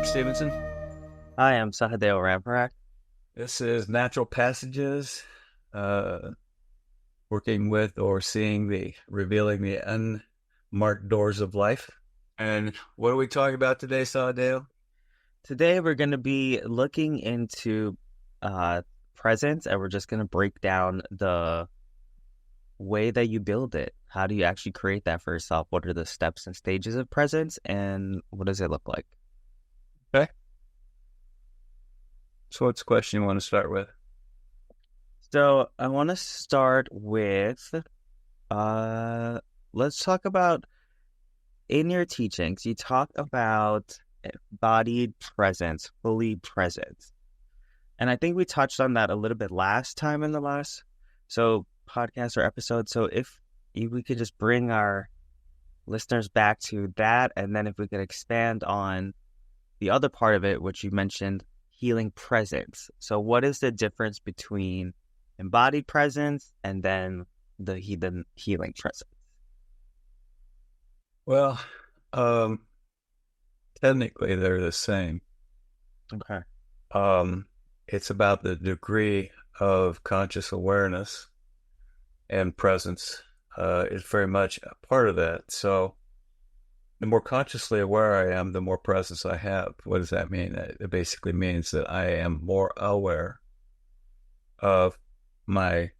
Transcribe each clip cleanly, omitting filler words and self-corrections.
Stevenson. Hi, I'm Sahadeo Ramparak. This is Natural Passages, uh, working with or seeing revealing the unmarked doors of life. And what are we talking about today, Sahadeo? Today we're going to be looking into uh, presence, and we're just going to break down the way that you build it. How do you actually create that for yourself? What are the steps and stages of presence, and what does it look like? Okay. So what's the question you want to start with? So I want to start with uh, let's talk about in your teachings, you talk about embodied presence, fully present. And I think we touched on that a little bit last time in the last podcast or episode. So if we could just bring our listeners back to that, and then if we could expand on the other part of it, which you mentioned, healing presence. So what is the difference between embodied presence and then the healing presence? Well, um, technically they're the same. Okay. Um, it's about the degree of conscious awareness and presence is very much a part of that. So the more consciously aware I am, the more presence I have. What does that mean? It basically means that I am more aware of my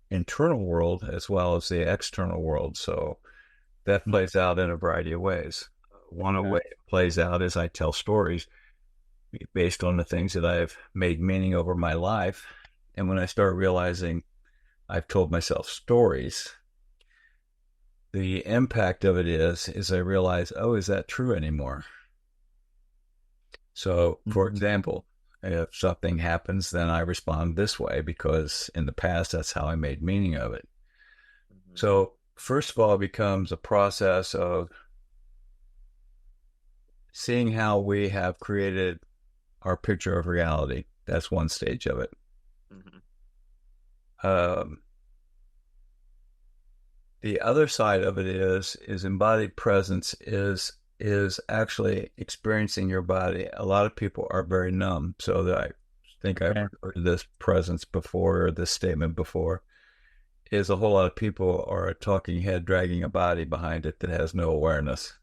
internal world as well as the external world. So that plays out in a variety of ways. One Okay. way it plays out is I tell stories based on the things that I've made meaning over my life. And when I start realizing I've told myself stories, the impact of it is I realize, oh, is that true anymore? So, for Mhm. example, if something happens, then I respond this way because in the past, that's how I made meaning of it. Mhm. So, first of all, it becomes a process of seeing how we have created our picture of reality. That's one stage of it. Mhm. Um, the other side of it is embodied presence is actually experiencing your body. A lot of people are very numb, so that I think I've Okay. heard this presence before or this statement before. Is a whole lot of people are a talking head dragging a body behind it that has no awareness.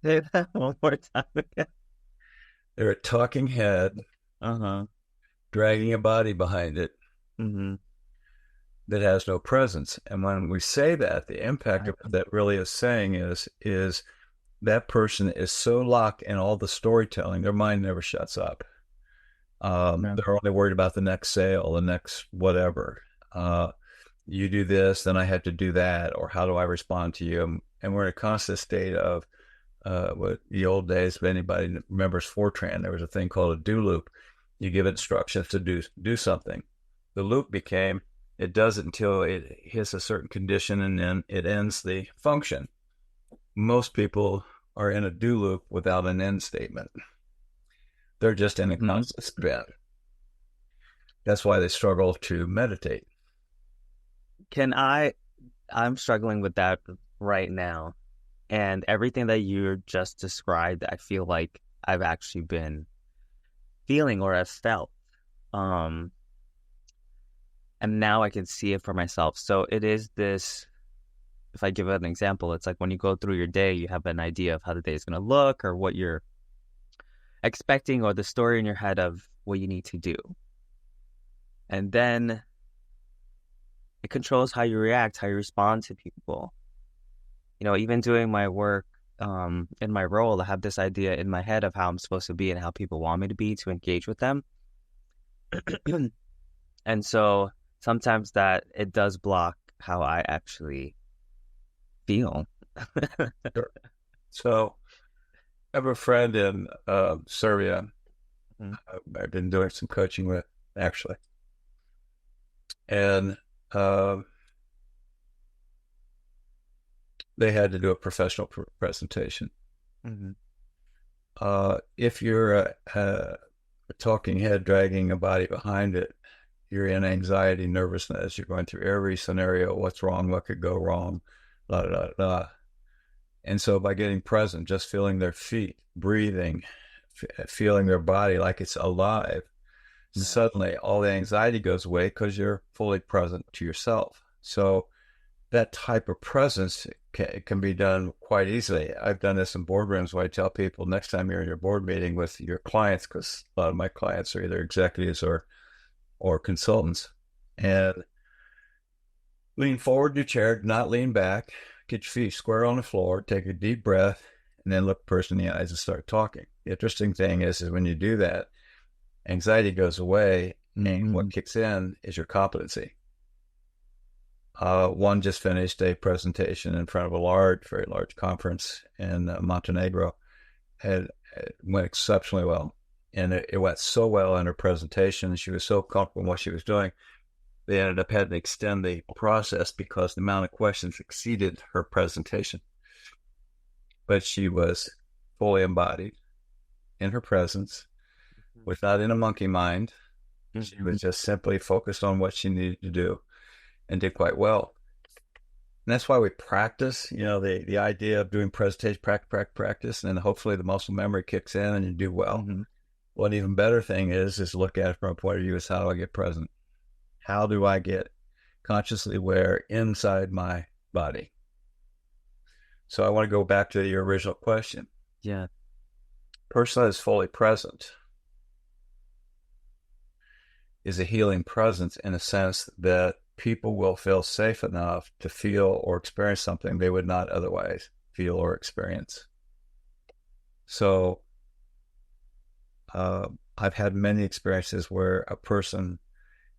Say that one more time again. They're a talking head Uh-huh. dragging a body behind it Mm-hmm. that has no presence. And when we say that, the impact of what that really is saying is that person is so locked in all the storytelling, their mind never shuts up. Yeah. They're only worried about the next sale, the next whatever. Uh, you do this, then I have to do that, or how do I respond to you? And we're in a constant state of what the old days, if anybody remembers Fortran, there was a thing called a do loop. You give instructions to do something. The loop became it does it until it hits a certain condition, and then it ends the function. Most people are in a do loop without an end statement. They're just in a Mhm. constant spin. That's why they struggle to meditate. Can I'm struggling with that right now. And everything that you just described, I feel like I've actually been feeling or have felt. Um, and now I can see it for myself. So it is this, if I give an example, it's like when you go through your day, you have an idea of how the day is going to look or what you're expecting or the story in your head of what you need to do. And then it controls how you react, how you respond to people. Even doing my work in my role, I have this idea in my head of how I'm supposed to be and how people want me to be to engage with them. And so sometimes that it does block how I actually feel. Sure. So I have a friend in Serbia. Mhm. I've been doing some coaching with actually, and uh, they had to do a professional presentation. Mhm. If you're a talking head dragging a body behind it, you're in anxiety, nervousness. You're going through every scenario. What's wrong? What could go wrong? Blah, blah, blah. And so by getting present, just feeling their feet, breathing, feeling their body like it's alive, Yeah. suddenly all the anxiety goes away because you're fully present to yourself. So that type of presence can be done quite easily. I've done this in boardrooms where I tell people next time you're in your board meeting with your clients, because a lot of my clients are either executives or consultants, and lean forward in your chair, not lean back, get your feet square on the floor, take a deep breath, and then look the person in the eyes and start talking. The interesting thing is when you do that, anxiety goes away, and Mm-hmm. what kicks in is your competency. One just finished a presentation in front of a very large conference in Montenegro. It went exceptionally well. And it went so well in her presentation. She was so comfortable in what she was doing. They ended up having to extend the process because the amount of questions exceeded her presentation. But she was fully embodied in her presence, was not in a monkey mind. She Mm-hmm. was just simply focused on what she needed to do and did quite well. And that's why we practice, the idea of doing presentation, practice, and then hopefully the muscle memory kicks in and you do well. Mm-hmm. Well, an even better thing is look at it from a point of view is how do I get present? How do I get consciously aware inside my body? So I want to go back to your original question. Yeah. Person that is fully present is a healing presence in a sense that people will feel safe enough to feel or experience something they would not otherwise feel or experience. So I've had many experiences where a person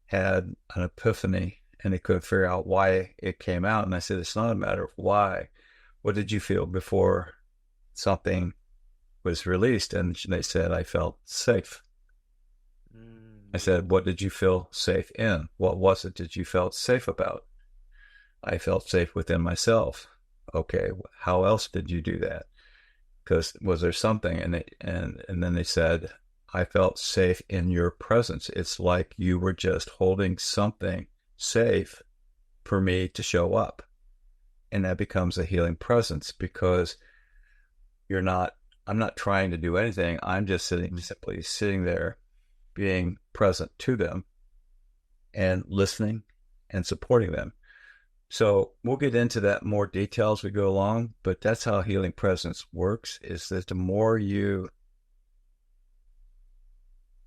had an epiphany and they couldn't figure out why it came out. And I said, it's not a matter of why. What did you feel before something was released? And they said, I felt safe. I Mm-hmm. said, what did you feel safe in? What was it that you felt safe about? I felt safe within myself. Okay, how else did you do that? Because was there something? And then they said, I felt safe in your presence. It's like you were just holding something safe for me to show up. And that becomes a healing presence because I'm not trying to do anything. I'm just simply sitting there, being present to them and listening and supporting them. So we'll get into that more detail as we go along, but that's how healing presence works, is that the more you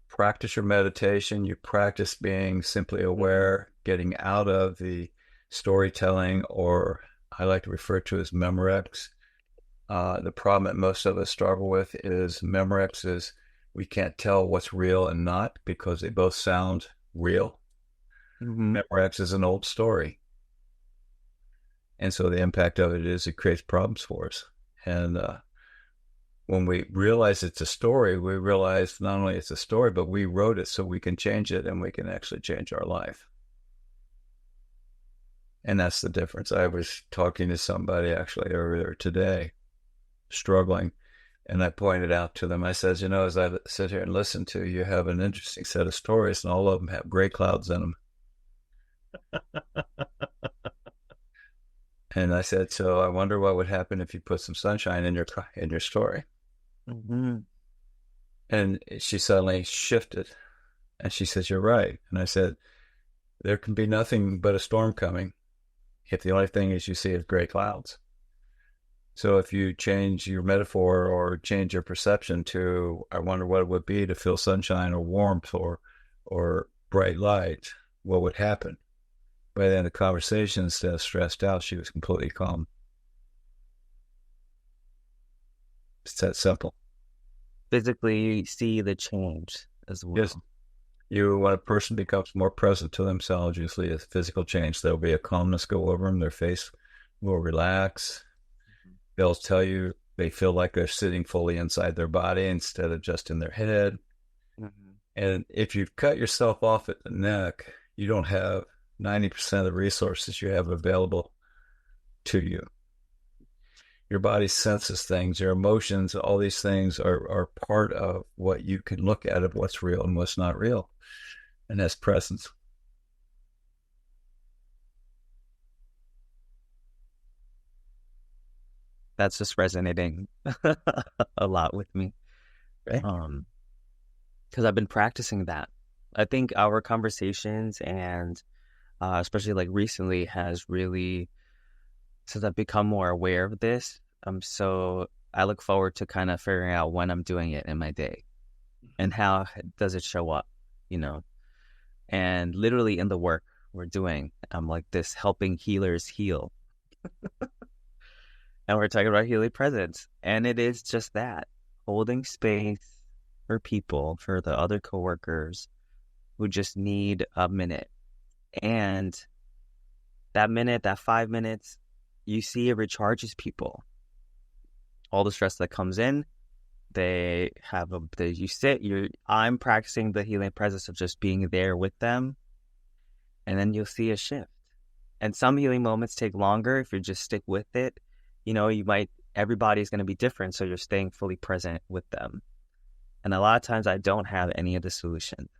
practice your meditation, you practice being simply Mm-hmm. aware, getting out of the storytelling, or I like to refer to as memorex. The problem that most of us struggle with is memorex is we can't tell what's real and not because they both sound real. Mm-hmm. Memorex is an old story. And so the impact of it is it creates problems for us. And when we realize it's a story, we realize not only it's a story, but we wrote it so we can change it and we can actually change our life. And that's the difference. I was talking to somebody actually earlier today, struggling, and I pointed out to them, I said, as I sit here and listen to you, you have an interesting set of stories, and all of them have gray clouds in them. And I said, so I wonder what would happen if you put some sunshine in your story. Mm-hmm. And she suddenly shifted, and she says, you're right. And I said, there can be nothing but a storm coming if the only thing is you see is gray clouds. So if you change your metaphor or change your perception to, I wonder what it would be to feel sunshine or warmth or bright light, what would happen? By the end of the conversation, instead of stressed out, she was completely calm. It's that simple. Physically see the change as Yes, well. when a person becomes more present to themselves, usually a physical change. There'll be a calmness go over them. Their face will relax. They'll tell you they feel like they're sitting fully inside their body instead of just in their head. Mm-hmm. And if you've cut yourself off at the neck, you don't have 90% of the resources you have available to you. Your body senses things, your emotions, all these things are part of what you can look at of what's real and what's not real. And that's presence. that's just resonating a lot with me. Thank you. Um, because I've been practicing that. I think our conversations and especially like recently has really, since I've become more aware of this, so I look forward to kind of figuring out when I'm doing it in my day and how does it show up, you know? And literally in the work we're doing, I'm like this helping healers heal. And we're talking about healing presence. And it is just that, holding space for people, for the other coworkers who just need a minute. And that minute, that 5 minutes, you see it recharges people. All the stress that comes in, you sit, I'm practicing the healing presence of just being there with them. And then you'll see a shift. And some healing moments take longer if you just stick with it. Everybody's going to be different. So you're staying fully present with them. And a lot of times I don't have any of the solution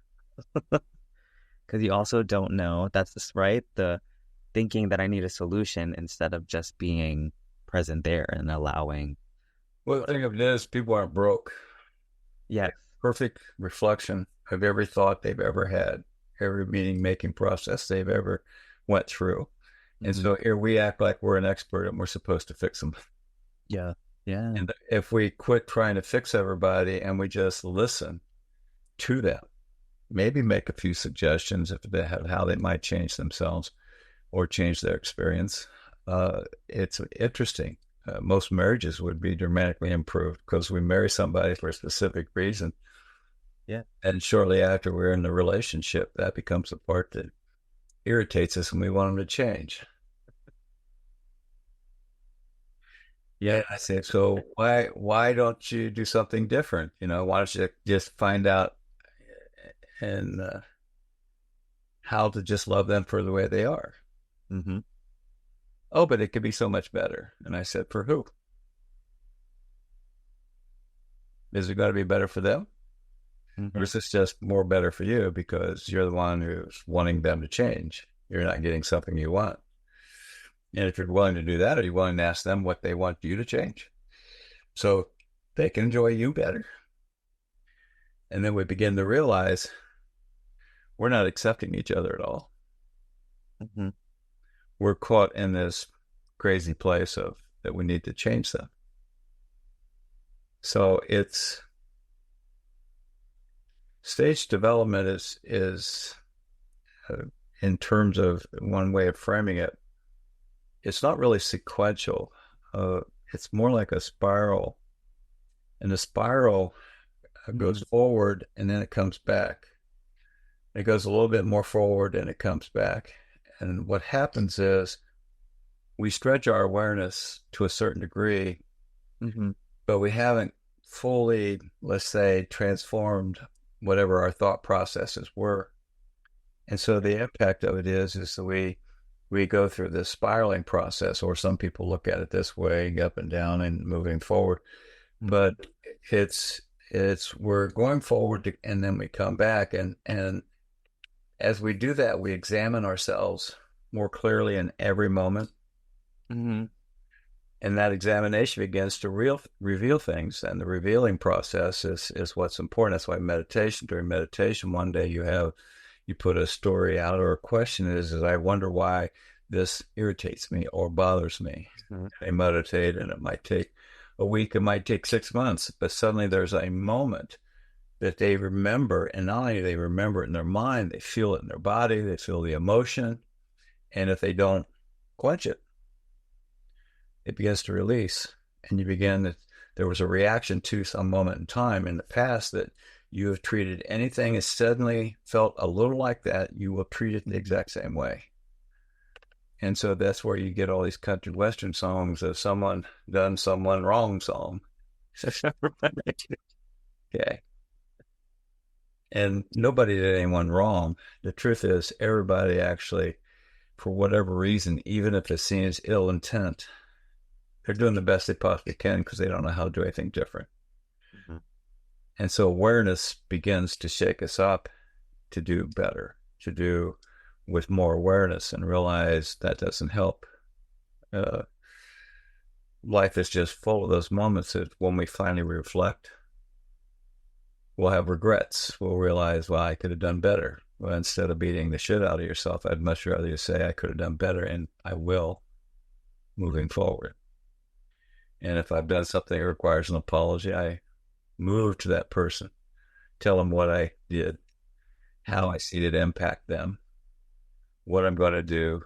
because you also don't know. That's this, right? The thinking that I need a solution instead of just being present there and allowing. Well, the thing of it is, people aren't broke. Yes. Perfect reflection of every thought they've ever had, every meaning making process they've ever went through. And Mm-hmm. so here we act like we're an expert and we're supposed to fix them. Yeah. Yeah. And if we quit trying to fix everybody and we just listen to them, maybe make a few suggestions if they have how they might change themselves or change their experience, it's interesting. Most marriages would be dramatically improved because we marry somebody for a specific reason. Yeah. And shortly after we're in the relationship, that becomes the part that irritates us and we want them to change. Yeah. And I say, so why don't you do something different? Why don't you just find out and how to just love them for the way they are? Mm-hmm. Oh, but it could be so much better. And I said, for who? Is it going to be better for them? Or Mm-hmm. is this just more better for you because you're the one who's wanting them to change? You're not getting something you want. And if you're willing to do that, are you willing to ask them what they want you to change so they can enjoy you better? And then we begin to realize we're not accepting each other at all. Mm-hmm. We're caught in this crazy place of that we need to change them. So it's stage development is in terms of one way of framing it, it's not really sequential. It's more like a spiral, and the spiral goes forward and then it comes back. It goes a little bit more forward and it comes back. And what happens is we stretch our awareness to a certain degree, Mm-hmm. but we haven't fully, let's say, transformed whatever our thought processes were. And so the impact of it is that we go through this spiraling process, or some people look at it this way, up and down and moving forward. But it's we're going forward and then we come back, and as we do that, we examine ourselves more clearly in every moment. Mm-hmm. And that examination begins to reveal things, and the revealing process is what's important. That's why during meditation, one day you put a story out or a question is I wonder why this irritates me or bothers me. Mm-hmm. They meditate, and it might take a week, it might take 6 months, but suddenly there's a moment that they remember, and not only do they remember it in their mind, they feel it in their body, they feel the emotion, and if they don't quench it, it begins to release, and there was a reaction to some moment in time in the past that you have treated anything as suddenly felt a little like that, you will treat it the exact same way. And so that's where you get all these country western songs of someone done someone wrong song. Okay. And nobody did anyone wrong. The truth is everybody actually, for whatever reason, even if it's seen as ill intent, they're doing the best they possibly can because they don't know how to do anything different. Mm-hmm. And so awareness begins to shake us up to do better, to do with more awareness, and realize that doesn't help. Uh, life is just full of those moments that when we finally reflect, we'll have regrets. We'll realize, well, I could have done better. Well, instead of beating the shit out of yourself, I'd much rather you say I could have done better, and I will moving forward. And if I've done something that requires an apology, I move to that person, tell them what I did, how Mm-hmm. I see it impact them, what I'm going to do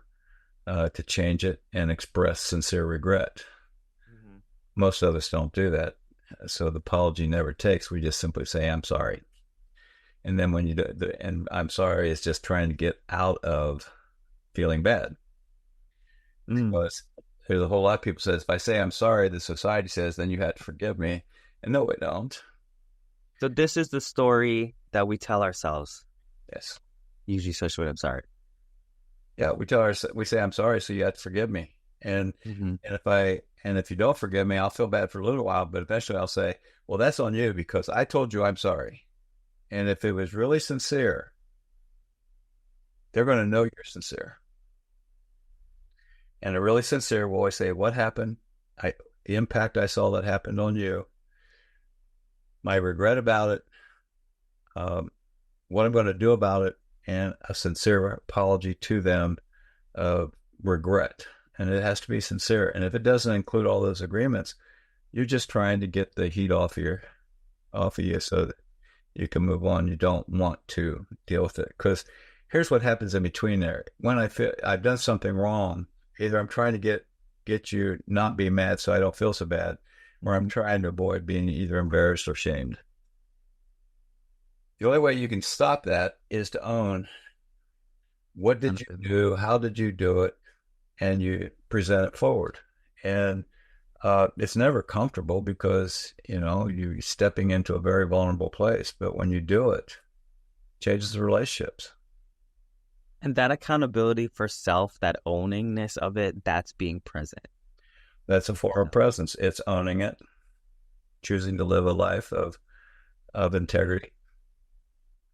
to change it, and express sincere regret. Mm-hmm. Most of us don't do that. So the apology never takes. We just simply say, I'm sorry. And then when you do, and I'm sorry is just trying to get out of feeling bad. Mm. Because there's a whole lot of people says, if I say I'm sorry, the society says, then you have to forgive me. And no, we don't. So this is the story that we tell ourselves, Yes. usually, especially when I'm sorry. Yeah, we say I'm sorry, so you have to forgive me. Mm-hmm. And if you don't forgive me, I'll feel bad for a little while, but eventually I'll say, well, that's on you because I told you I'm sorry. And if it was really sincere, they're going to know you're sincere. And a really sincere will always say, what happened? The impact I saw that happened on you, my regret about it, um, what I'm going to do about it, and a sincere apology to them of regret. And it has to be sincere. And if it doesn't include all those agreements, you're just trying to get the heat off of you so that you can move on. You don't want to deal with it. Because here's what happens in between there. When I feel I've done something wrong, either I'm trying to get you not be mad so I don't feel so bad, or I'm Mm-hmm. trying to avoid being either embarrassed or shamed. The only way you can stop that is to own what did you do, how did you do it, and you present it forward. And it's never comfortable because you're stepping into a very vulnerable place. But when you do it, it changes the relationships. And that accountability for self, that owningness of it, that's being present. That's a form of presence. It's owning it, choosing to live a life of integrity.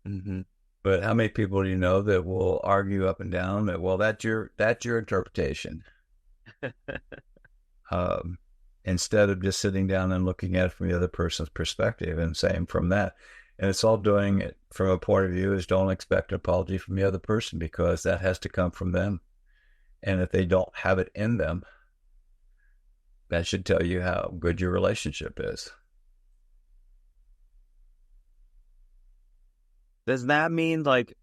Mm-hmm. But how many people do you know that will argue up and down that, well, that's your interpretation, um, instead of just sitting down and looking at it from the other person's perspective and saying from that. And it's all doing it from a point of view is don't expect an apology from the other person because that has to come from them. And if they don't have it in them, that should tell you how good your relationship is. Does that mean like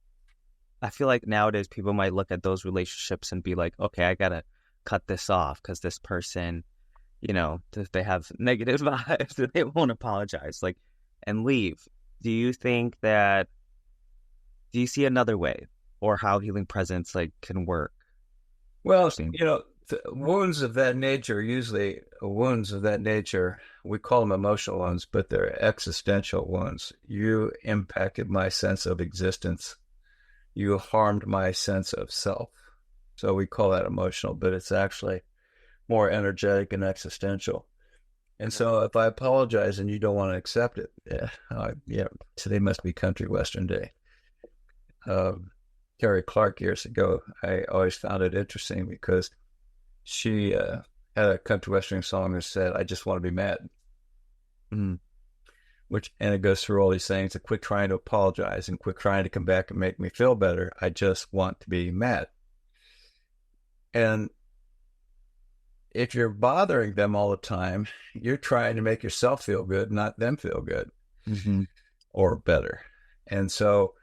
I feel like nowadays people might look at those relationships and be like, okay, I gotta cut this off because this person, if they have negative vibes, they won't apologize, like, and leave. Do you think that, do you see another way or how healing presence like can work? Well, Being- wounds of that nature, usually wounds of that nature, we call them emotional wounds, but they're existential wounds. You impacted my sense of existence. You harmed my sense of self. So we call that emotional, but it's actually more energetic and existential. And Yeah. so if I apologize and you don't want to accept it, yeah, today must be country western day. Carrie Clark years ago, I always found it interesting because she had a country western song that said, "I just want to be mad," Mm. and it goes through all these things. And quit trying to apologize and quit trying to come back and make me feel better. I just want to be mad. And if you're bothering them all the time, you're trying to make yourself feel good, not them feel good Mm-hmm. or better. And so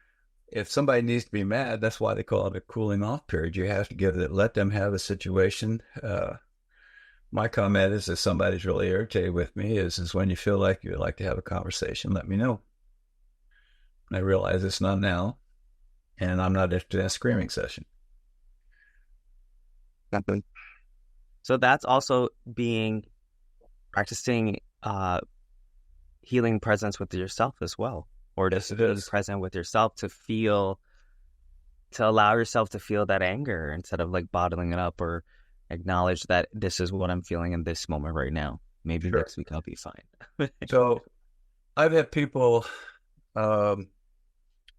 if somebody needs to be mad, that's why they call it a cooling off period. You have to let them have a situation. My comment is if somebody's really irritated with me is when you feel like you'd like to have a conversation, let me know. I realize it's not now, and I'm not interested in a screaming session. So that's also being practicing healing presence with yourself as well, or Yes, just it being is. present with yourself to allow yourself to feel that anger instead of like bottling it up, or acknowledge that this is what I'm feeling in this moment right now. Maybe Sure. next week I'll be fine. So I've had people um,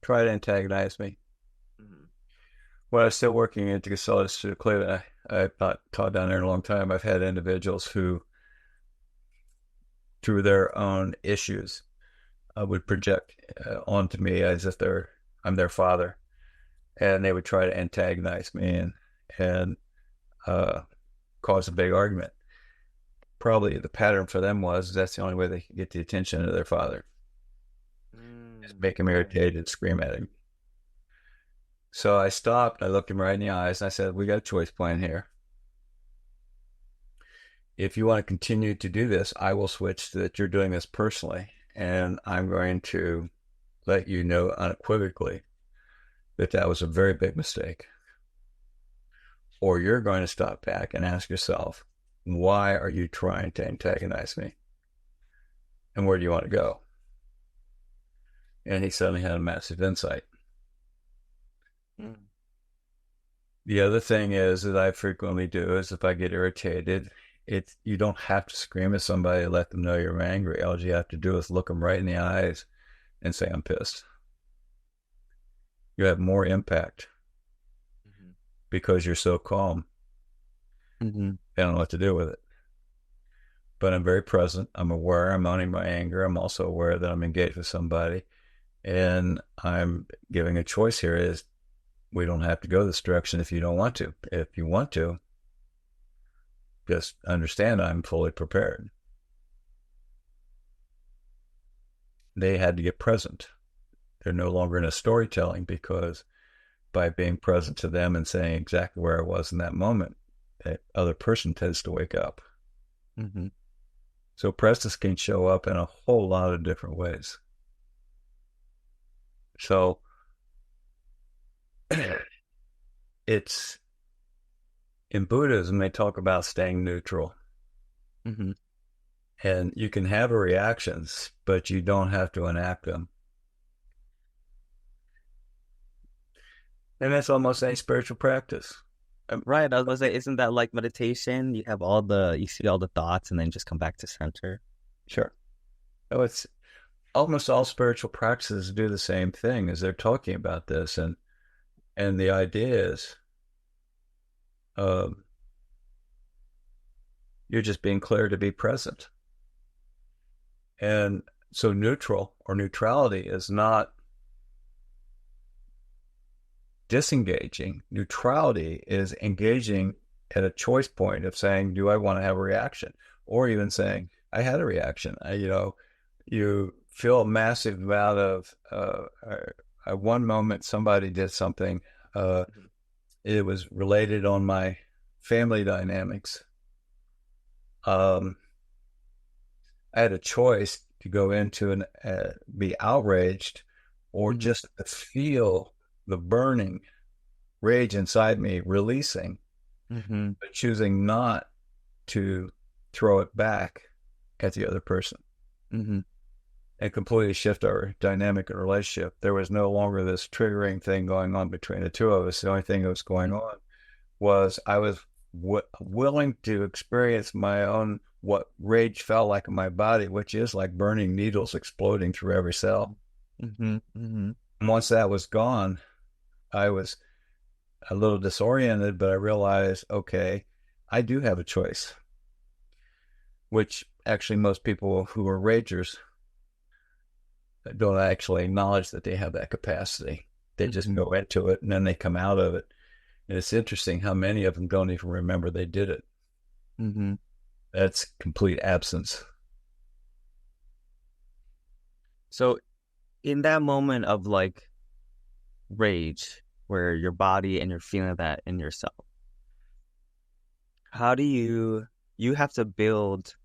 try to antagonize me. Mhm. When I was still working at the Casella Institute of Cleveland, I've not taught down there in a long time. I've had individuals who through their own issues would project onto me as if I'm their father, and they would try to antagonize me and uh, cause a big argument. Probably the pattern for them was that's the only way they could get the attention of their father, is make him Right. irritated, scream at him. So I stopped, I looked him right in the eyes, and I said, we got a choice plan here. If you want to continue to do this, I will switch to that you're doing this personally, and I'm going to let you know unequivocally that that was a very big mistake. Or you're going to stop back and ask yourself, why are you trying to antagonize me? And where do you want to go? And he suddenly had a massive insight. Mm. The other thing is that I frequently do is if I get irritated, you don't have to scream at somebody to let them know you're angry. All you have to do is look them right in the eyes and say, I'm pissed. You have more impact Mm-hmm. because you're so calm. Mm-hmm. I don't know what to do with it. But I'm very present. I'm aware. I'm owning my anger. I'm also aware that I'm engaged with somebody. And I'm giving a choice here is we don't have to go this direction if you don't want to. If you want to, just understand I'm fully prepared. They had to get present. They're no longer in a storytelling because by being present to them and saying exactly where I was in that moment, that other person tends to wake up. Mm-hmm. So presence can show up in a whole lot of different ways. So it's in Buddhism, they talk about staying neutral. Mm-hmm. And you can have reactions, but you don't have to enact them. And that's almost any spiritual practice. Um, Right. I was gonna say, isn't that like meditation? You see all the thoughts and then just come back to center. sure. Oh, it's almost all spiritual practices do the same thing as they're talking about this. And the idea is um, you're just being clear to be present. And so neutral or neutrality is not disengaging. Neutrality is engaging at a choice point of saying, do I want to have a reaction? Or even saying, I had a reaction. You feel a massive amount of, at one moment, somebody did something. Mm-hmm. It was related on my family dynamics. Um, I had a choice to go into and be outraged or Mm-hmm. just feel the burning rage inside me releasing, Mm-hmm. but choosing not to throw it back at the other person Mm-hmm. and completely shift our dynamic and relationship. There was no longer this triggering thing going on between the two of us. The only thing that was going on was I was willing to experience my own what rage felt like in my body, which is like burning needles exploding through every cell. Mm-hmm. Mm-hmm. And once that was gone, I was a little disoriented, but I realized, okay, I do have a choice, which actually most people who are ragers don't actually acknowledge that they have that capacity. They just Mm-hmm. go into it and then they come out of it. And it's interesting how many of them don't even remember they did it. Mm-hmm. That's complete absence. So in that moment of like rage, where your body and you're feeling that in yourself, how do you have to build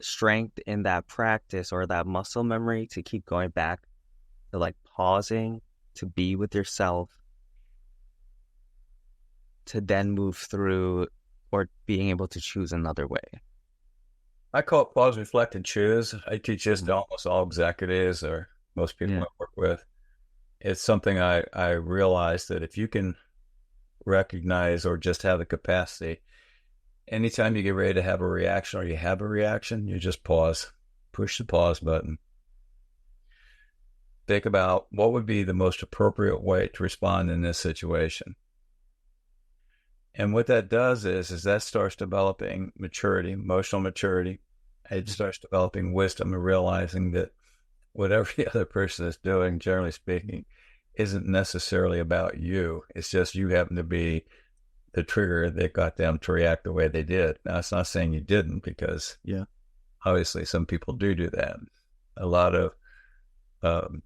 strength in that practice or that muscle memory to keep going back to like pausing to be with yourself to then move through or being able to choose another way. I call it pause, reflect, and choose. I teach this Mhm. to almost all executives or most people Yeah. I work with. It's something I realize that if you can recognize or just have the capacity, anytime you get ready to have a reaction or you have a reaction, you just pause, push the pause button. Think about what would be the most appropriate way to respond in this situation. And what that does is that starts developing maturity, emotional maturity, It starts developing wisdom and realizing that whatever the other person is doing, generally speaking, isn't necessarily about you. It's just you happen to be the trigger that got them to react the way they did. Now, it's not saying you didn't, because Yeah. obviously some people do that. A lot of um,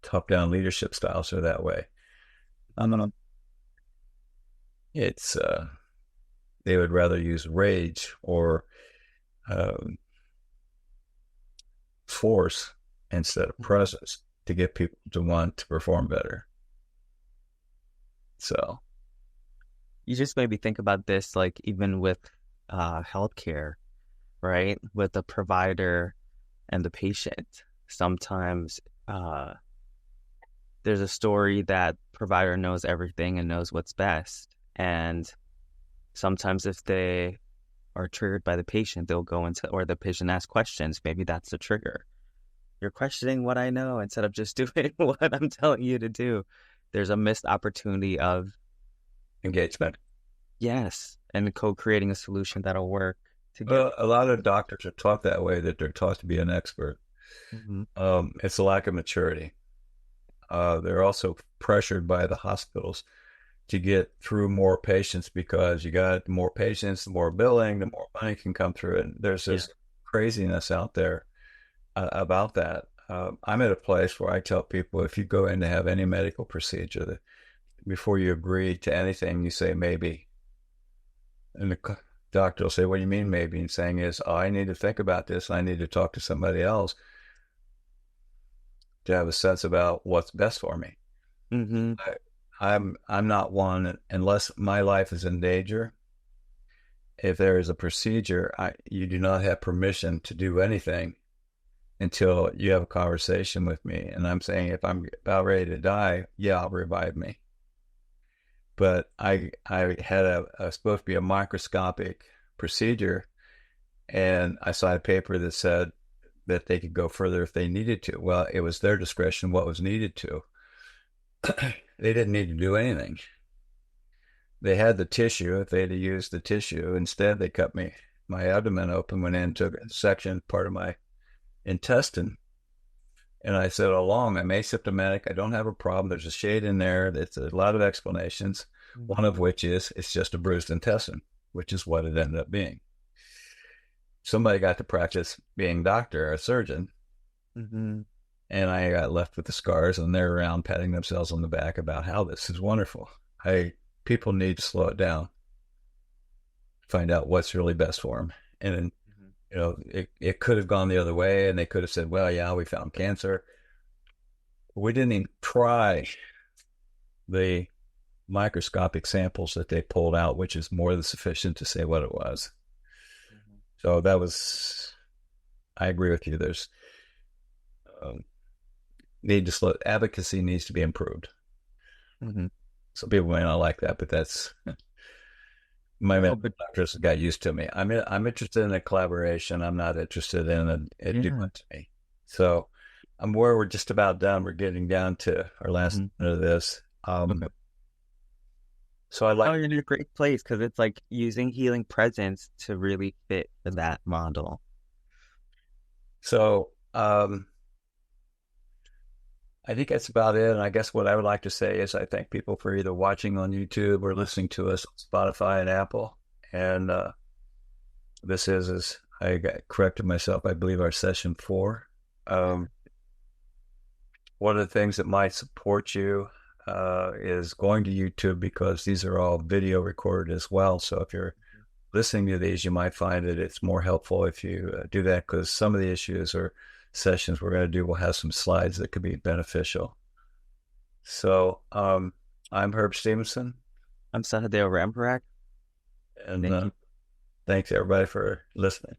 top-down leadership styles are that way. Um, It's they would rather use rage or um, force instead of presence to get people to want to perform better. So, you just made me think about this, like even with healthcare, right? With the provider and the patient. Sometimes uh, there's a story that provider knows everything and knows what's best. And sometimes if they are triggered by the patient, they'll go into, or the patient asks questions. Maybe that's the trigger. You're questioning what I know instead of just doing what I'm telling you to do. There's a missed opportunity of, engagement. yes, and co-creating a solution that'll work together. Well, a lot of doctors are taught that way, that they're taught to be an expert. Mm-hmm. It's a lack of maturity. They're also pressured by the hospitals to get through more patients, because you got more patients, the more billing, the more money can come through. And there's Yeah. this craziness out there about that. I'm at a place where I tell people, if you go in to have any medical procedure, that before you agree to anything, you say maybe. And the doctor will say, what do you mean maybe? And saying is, oh, I need to think about this. I need to talk to somebody else to have a sense about what's best for me. Mm-hmm. I'm not one, unless my life is in danger. If there is a procedure, you do not have permission to do anything until you have a conversation with me. And I'm saying, if I'm about ready to die, yeah, I'll revive me. But I had supposed to be a microscopic procedure, and I saw a paper that said that they could go further if they needed to. Well, it was their discretion what was needed to. They didn't need to do anything. They had the tissue. If they had used the tissue, instead they cut my abdomen open, went in, took a section, part of my intestine. And I said all along, I'm asymptomatic. I don't have a problem. There's a shade in there. It's a lot of explanations. One of which is it's just a bruised intestine, which is what it ended up being. Somebody got to practice being doctor, a surgeon, Mm-hmm. and I got left with the scars, and they're around patting themselves on the back about how this is wonderful. People need to slow it down, find out what's really best for them. And it could have gone the other way, and they could have said, well, yeah, we found cancer. We didn't even try the microscopic samples that they pulled out, which is more than sufficient to say what it was. Mm-hmm. So that was, I agree with you. There's um, advocacy needs to be improved. Mm-hmm. Some people may not like that, but that's my No, medical but doctors got used to me. I'm interested in a collaboration. I'm not interested in it doing yeah. it to me. So I'm where we're just about done. We're getting down to our last Mm-hmm. minute of this. Okay. So I Oh, like, you're in a great place because it's like using healing presence to really fit for that model. so I think that's about it. And I guess what I would like to say is I thank people for either watching on YouTube or listening to us on Spotify and Apple. And this is I got corrected myself, I believe, our session 4. Um, One of the things that might support you is going to YouTube, because these are all video recorded as well. So if you're listening to these, you might find that it's more helpful if you do that, because some of the issues or sessions we're going to do will have some slides that could be beneficial. So I'm Herb Stevenson, I'm Sahadeo Ramparak. and Thank you. thanks everybody for listening.